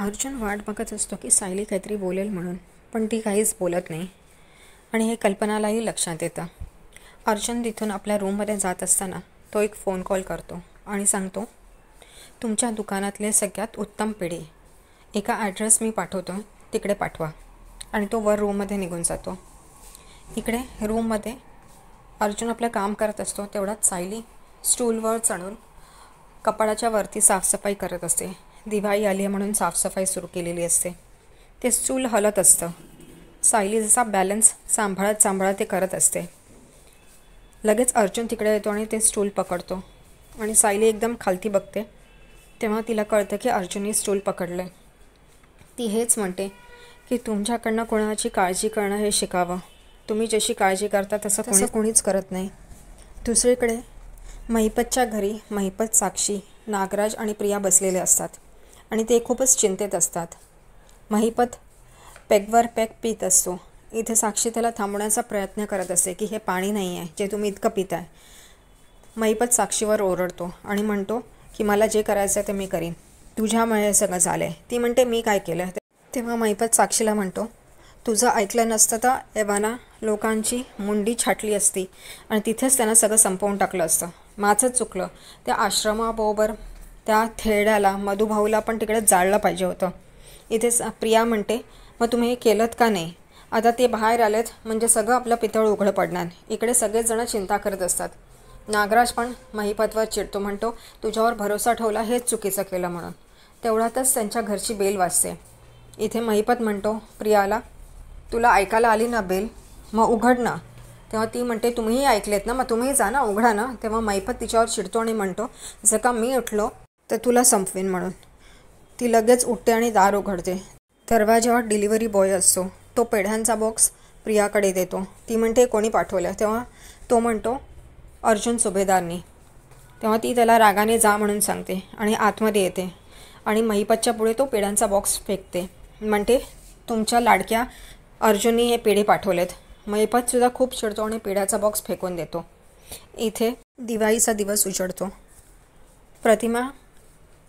अर्जुन वाट बघत असतो की सायली काहीतरी बोलेल म्हणून, पण ती काहीच बोलत नाही आणि हे कल्पनालाही लक्षात येतं. अर्जुन तिथून आपल्या रूममध्ये जात असताना तो एक फोन कॉल करतो आणि सांगतो, तुमच्या दुकानातले सगळ्यात उत्तम पेढे एका ॲड्रेस मी पाठवतो, तिकडे पाठवा. आणि तो वर रूममध्ये निघून जातो. इकडे रूममध्ये अर्जुन आपलं काम करत असतो, तेवढ्यात सायली स्टूलवर चढून कपाडाच्या वरती साफसफाई करत असते. दिवाळी आली आहे म्हणून साफसफाई सुरू केलेली असते. ते स्टूल हलत असतं. सायली जसा बॅलन्स सांभाळत ते करत असते. लगेच अर्जुन तिकडे येतो आणि ते स्टूल पकडतो आणि सायली एकदम खालती बघते. तेव्हा तिला कळतं की अर्जुनने स्टूल पकडलं. ती हेच म्हणते की तुमच्याकडनं कोणाची काळजी करणं हे शिकावं. तुम्ही जशी काळजी करता तसं कोणीच करत नाही. दुसरीकडे महिपतच्या घरी महिपत, साक्षी, नागराज आणि प्रिया बसलेले असतात आणि ते खूपच चिंतेत असतात. महिपत पेगवर पेग पीत असतो. इथे साक्षी त्याला थांबवण्याचा प्रयत्न करत असते की हे पाणी नाही आहे जे तुम्ही इतकं पिताय. महिपत साक्षीवर ओरडतो आणि म्हणतो की मला जे करायचं आहे ते मी करीन, तुझ्यामुळे हे सगळं झालं आहे. ती म्हणते मी काय केलं. तेव्हा महिपत साक्षीला म्हणतो, तुझं ऐकलं नसतं तर एव्हाना लोकांची मुंडी छाटली असती आणि तिथेच त्यांना सगळं संपवून टाकलं असतं. माझंच चुकलं. त्या आश्रमाबरोबर त्या थेरड्याला, मधुभाऊला पण तिकडे जाळलं पाहिजे होतं. इथे प्रिया म्हणते, मग तुम्ही हे केलंत का नाही. आता ते बाहेर आलेत म्हणजे सगळं आपलं पितळ उघडं पडणार. इकडे सगळेजणं चिंता करत असतात. नागराज पण महिपतवर चिडतो, म्हणतो तुझ्यावर भरोसा ठेवला हेच चुकीचं केलं म्हणून. तेवढ्यातच त्यांच्या घरची बेल वाजते. इथे महिपत म्हणतो प्रियाला, तुला ऐकायला आली ना बेल, मग उघड ना. तेव्हा ती म्हणते तुम्हीही ऐकलेत ना, मग तुम्ही जा ना, उघडा ना. तेव्हा महिपत तिच्यावर चिडतो आणि म्हणतो जर का मी उठलो तर तुला संपवीन म्हणून. ती लगेच उठते आणि दार उघडते. दरवाजावर डिलिव्हरी बॉय असतो. तो पेढ्यांचा बॉक्स प्रियाकडे देतो. ती म्हणते कोणी पाठवलं. तेव्हा तो म्हणतो अर्जुन सुभेदारनी. तेव्हा ती त्याला रागाने जा म्हणून सांगते आणि आतमध्ये येते आणि महिपतच्या पुढे तो पेढ्यांचा बॉक्स फेकते. म्हणते तुमच्या लाडक्या अर्जुननी हे पेढे पाठवलेत. महिपतसुद्धा खूप चिडतो आणि पेढ्याचा बॉक्स फेकून देतो. इथे दिवाळीचा दिवस उजळतो. प्रतिमा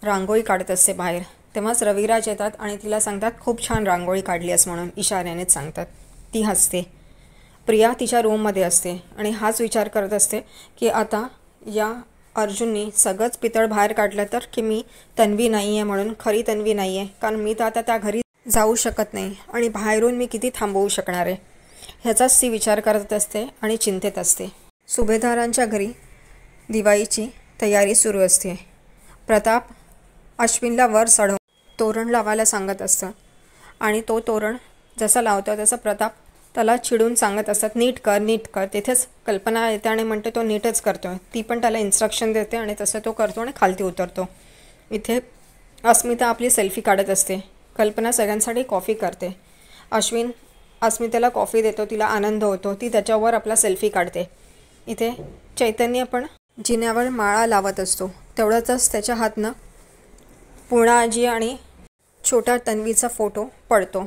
रांगोळी काढत असते बाहेर. तेव्हाच रविराज येतात आणि तिला सांगतात खूप छान रांगोळी काढली आहेस म्हणून, इशाऱ्यानेच सांगतात. ती हसते. प्रिया तिच्या रूममध्ये असते आणि हाच विचार करत असते की आता या अर्जुननी सगळंच पितळ बाहेर काढलं तर की मी तन्वी नाही आहे म्हणून, खरी तन्वी नाही आहे, कारण मी तर आता त्या घरी जाऊ शकत नाही आणि बाहेरून मी किती थांबवू शकणार आहे, ह्याचाच ती विचार करत असते आणि चिंतेत असते. सुभेदारांच्या घरी दिवाळीची तयारी सुरू असते. प्रताप अश्विनला वर चढवून तोरण लावायला सांगत असतं आणि तो तोरण जसं लावतो तसं प्रताप त्याला चिडून सांगत असतात नीट कर नीट कर. तिथेच कल्पना येते आणि म्हणते तो नीटच करतो आहे. ती पण त्याला इन्स्ट्रक्शन देते आणि तसं तो करतो आणि खालती उतरतो. इथे अस्मिता आपली सेल्फी काढत असते. कल्पना सगळ्यांसाठी कॉफी करते. अश्विन अस्मितेला कॉफी देतो, तिला आनंद होतो. ती त्याच्यावर आपला सेल्फी काढते. इथे चैतन्य पण जिन्यावर माळा लावत असतो. तेवढ्यातच त्याच्या हातनं पूर्णाजी आणि छोट्या तन्वीचा फोटो पडतो.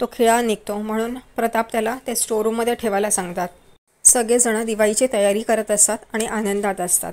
तो खिळा निघतो म्हणून प्रताप त्याला ते स्टोरूममध्ये ठेवायला सांगतात. सगळेजण दिवाळीची तयारी करत असतात आणि आनंदात असतात.